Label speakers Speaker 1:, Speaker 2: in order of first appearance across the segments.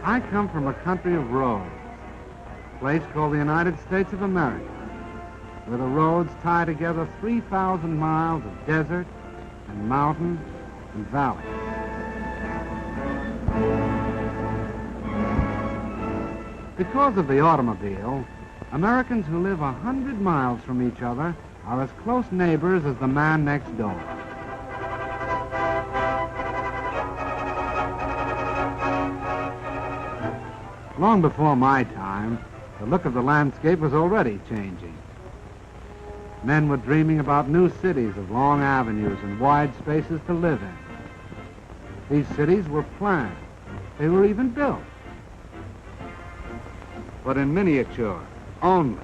Speaker 1: I come from a country of roads, a place called the United States of America, where the roads tie together 3,000 miles of desert and mountain and valley. Because of the automobile, Americans who live 100 miles from each other are as close neighbors as the man next door. Long before my time, the look of the landscape was already changing. Men were dreaming about new cities of long avenues and wide spaces to live in. These cities were planned. They were even built. But in miniature, only.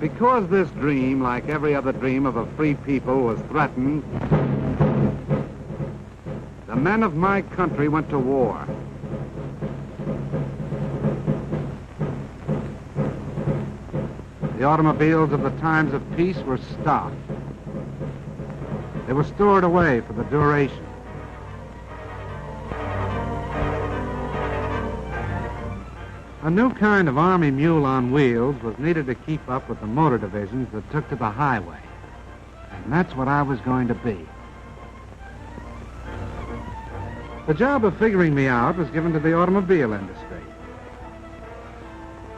Speaker 1: Because this dream, like every other dream of a free people, was threatened, the men of my country went to war. The automobiles of the times of peace were stopped. They were stored away for the duration. A new kind of army mule on wheels was needed to keep up with the motor divisions that took to the highway. And that's what I was going to be. The job of figuring me out was given to the automobile industry.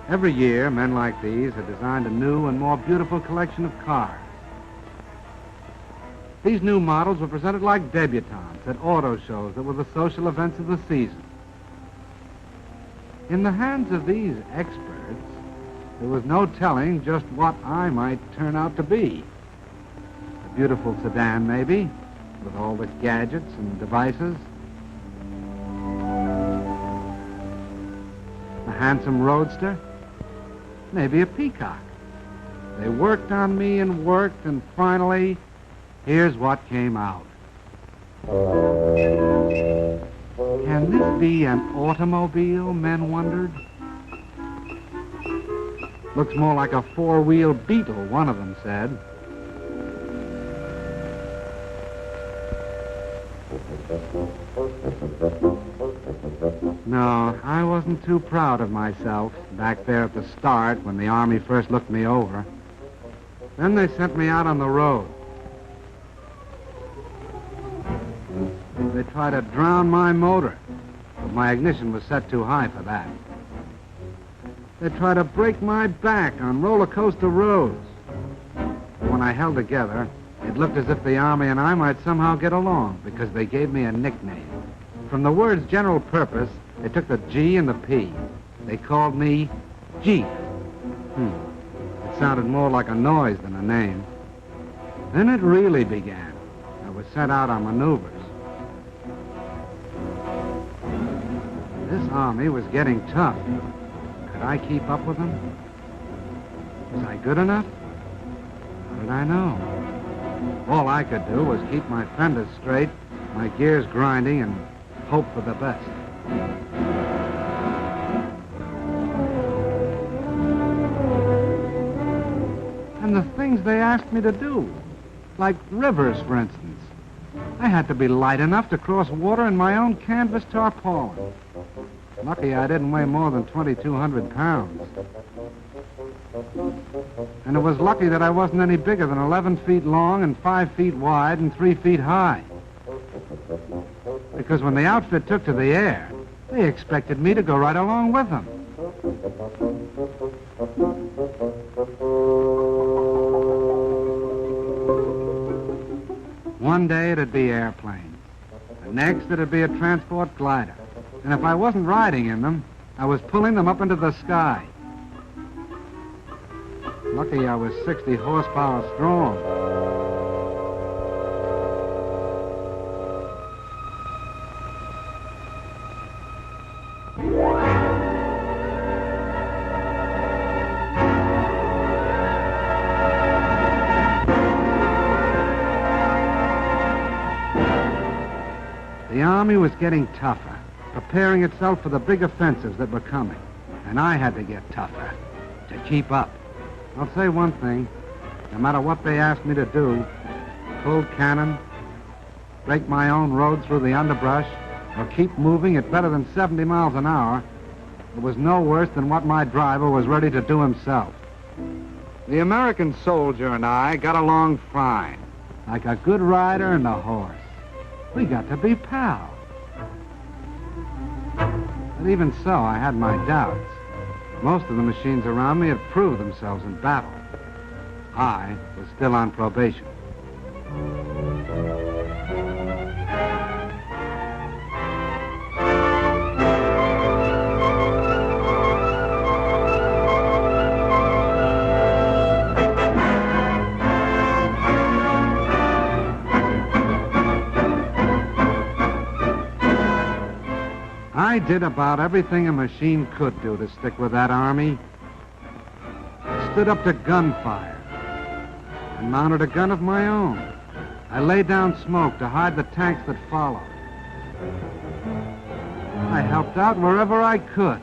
Speaker 1: Every year, men like these had designed a new and more beautiful collection of cars. These new models were presented like debutantes at auto shows that were the social events of the season. In the hands of these experts, there was no telling just what I might turn out to be. A beautiful sedan, maybe, with all the gadgets and devices. A handsome roadster. Maybe a peacock. They worked on me and worked, and finally, here's what came out. Can this be an automobile, men wondered? Looks more like a four-wheel Beetle, one of them said. No, I wasn't too proud of myself back there at the start when the Army first looked me over. Then they sent me out on the road. They tried to drown my motor, but my ignition was set too high for that. They tried to break my back on roller coaster roads. When I held together, it looked as if the Army and I might somehow get along because they gave me a nickname. From the words general purpose, they took the G and the P. They called me Jeep. It sounded more like a noise than a name. Then it really began. I was sent out on maneuvers. This Army was getting tough. Could I keep up with them? Was I good enough? How did I know? All I could do was keep my fenders straight, my gears grinding, and hope for the best. And the things they asked me to do, like rivers, for instance. I had to be light enough to cross water in my own canvas tarpaulin. Lucky I didn't weigh more than 2,200 pounds. And it was lucky that I wasn't any bigger than 11 feet long and 5 feet wide and 3 feet high. Because when the outfit took to the air, they expected me to go right along with them. One day it'd be airplanes. The next it'd be a transport glider. And if I wasn't riding in them, I was pulling them up into the sky. Lucky I was 60 horsepower strong. The Army was getting tougher, preparing itself for the big offensives that were coming. And I had to get tougher to keep up. I'll say one thing. No matter what they asked me to do, pull cannon, break my own road through the underbrush, or keep moving at better than 70 miles an hour, it was no worse than what my driver was ready to do himself. The American soldier and I got along fine, like a good rider and a horse. We got to be pals. But even so, I had my doubts. Most of the machines around me had proved themselves in battle. I was still on probation. I did about everything a machine could do to stick with that army. I stood up to gunfire and mounted a gun of my own. I laid down smoke to hide the tanks that followed. I helped out wherever I could.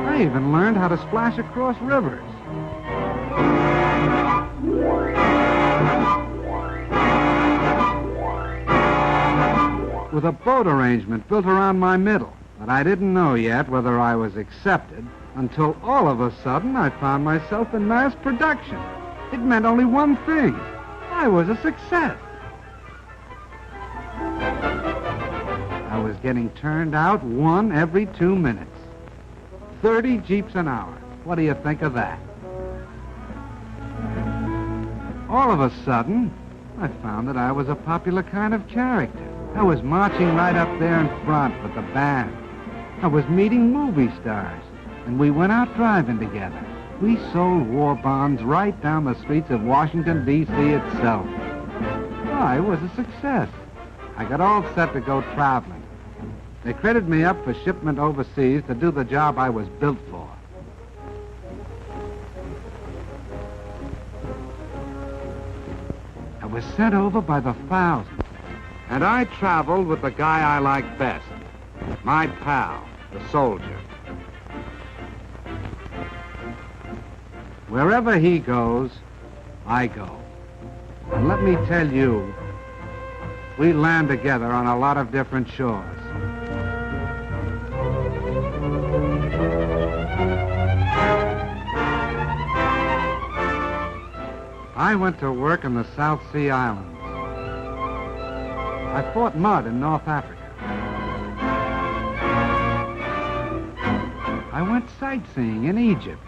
Speaker 1: I even learned how to splash across rivers. With a boat arrangement built around my middle. But I didn't know yet whether I was accepted until all of a sudden I found myself in mass production. It meant only one thing. I was a success. I was getting turned out one every 2 minutes. 30 Jeeps an hour. What do you think of that? All of a sudden, I found that I was a popular kind of character. I was marching right up there in front with the band. I was meeting movie stars, and we went out driving together. We sold war bonds right down the streets of Washington, D.C. itself. I was a success. I got all set to go traveling. They credited me up for shipment overseas to do the job I was built for. I was sent over by the thousands. And I traveled with the guy I like best, my pal, the soldier. Wherever he goes, I go. And let me tell you, we land together on a lot of different shores. I went to work in the South Sea Islands. I fought mud in North Africa. I went sightseeing in Egypt.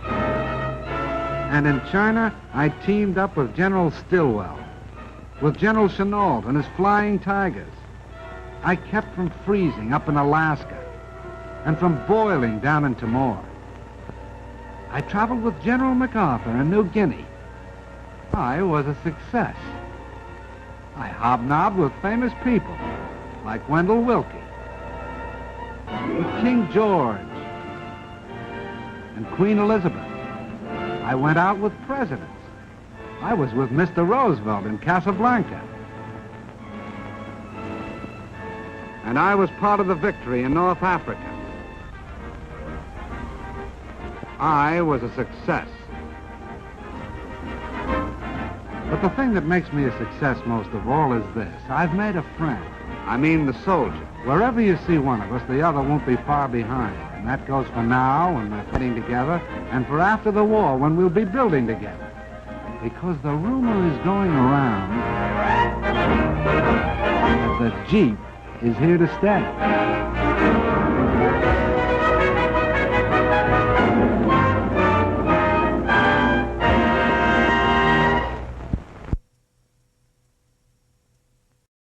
Speaker 1: And in China, I teamed up with General Stilwell, with General Chennault and his Flying Tigers. I kept from freezing up in Alaska and from boiling down in Timor. I traveled with General MacArthur in New Guinea. I was a success. I hobnobbed with famous people, like Wendell Willkie, with King George, and Queen Elizabeth. I went out with presidents. I was with Mr. Roosevelt in Casablanca. And I was part of the victory in North Africa. I was a success. But the thing that makes me a success most of all is this. I've made a friend. I mean the soldier. Wherever you see one of us, the other won't be far behind. And that goes for now, when we're fighting together, and for after the war, when we'll be building together. Because the rumor is going around that the Jeep is here to stay.